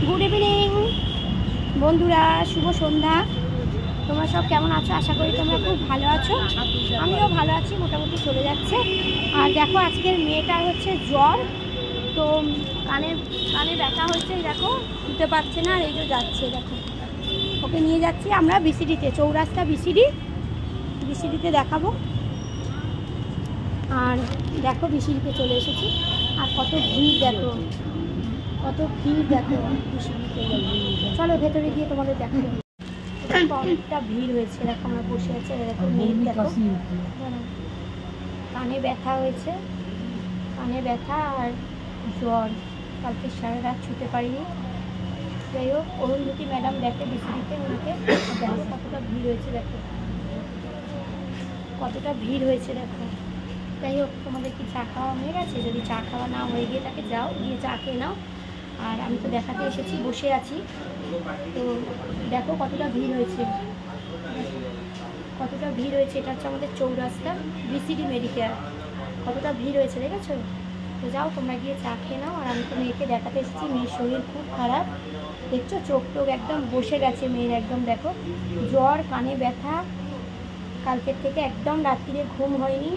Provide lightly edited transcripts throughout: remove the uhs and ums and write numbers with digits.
Good evening বন্ধুরা, শুভ সন্ধ্যা। তোমরা সব কেমন আছো? আশা করি তোমরা খুব ভালো আছো। আমিও ভালো আছি, মোটামুটি চলে যাচ্ছে। আর দেখো, আজকের মেয়েটার হচ্ছে জ্বর, তো কানে কানে ব্যথা হচ্ছে। দেখো, শুতে পারছে না, আর এই যে যাচ্ছে। দেখো, ওকে নিয়ে যাচ্ছি আমরা বিসিডিতে, চৌরাস্তা বিসিডিতে দেখাবো। আর দেখো, বিসিডিতে চলে এসেছি। আর কত ভিড় দেখো, কত ভিড় দেখো বিসিডিতে। চলো ভেতরে গিয়ে তোমাদের দেখাবো। অনেকটা ভিড় হয়েছে। দেখো, আমরা বসে আছি। দেখো, মেয়ে দেখো, কানে ব্যথা হয়েছে, কানে ব্যথা আর জ্বর। কালকে সারা রাত ছুতে পারিনি। যাই হোক, অরুন্ধতী ম্যাডাম দেখে বিসিডিতে, ওনাকে দেখো কতটা ভিড় হয়েছে। দেখো কতটা ভিড় হয়েছে। দেখো, যাই হোক, তোমাদের কি চা খাওয়া হয়ে গেছে? যদি চা খাওয়া না হয়ে গিয়ে তাকে যাও, গিয়ে চা খেয়ে নাও। আর আমি তো দেখাতে এসেছি, বসে আছি। তো দেখো কতটা ভিড় হয়েছে, কতটা ভিড় হয়েছে। এটা হচ্ছে আমাদের চৌরাস্তা বিসিডি মেডিকেয়ার। কতটা ভিড় হয়েছে দেখেছো? তো যাও, তোমরা গিয়ে চা খেয়ে নাও। আর আমি তো মেয়েকে দেখাতে এসেছি। মেয়ের শরীর খুব খারাপ, দেখছো, চোখ টোক একদম বসে গেছে মেয়ের। একদম দেখো, জ্বর, কানে ব্যথা, কালকের থেকে একদম রাত্রিরে ঘুম হয়নি।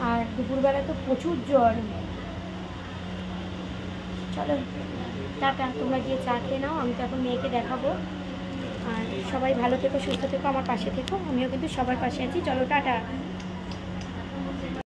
আর দুপুরবেলা তো প্রচুর জ্বর। চলো টাটা, তোমরা গিয়ে চা খেয়ে নাও। আমি তো এখন মেয়েকে দেখাবো। আর সবাই ভালো থেকো, সুস্থ থেকো, আমার পাশে থেকো। আমিও কিন্তু সবার পাশে আছি। চলো টাটা।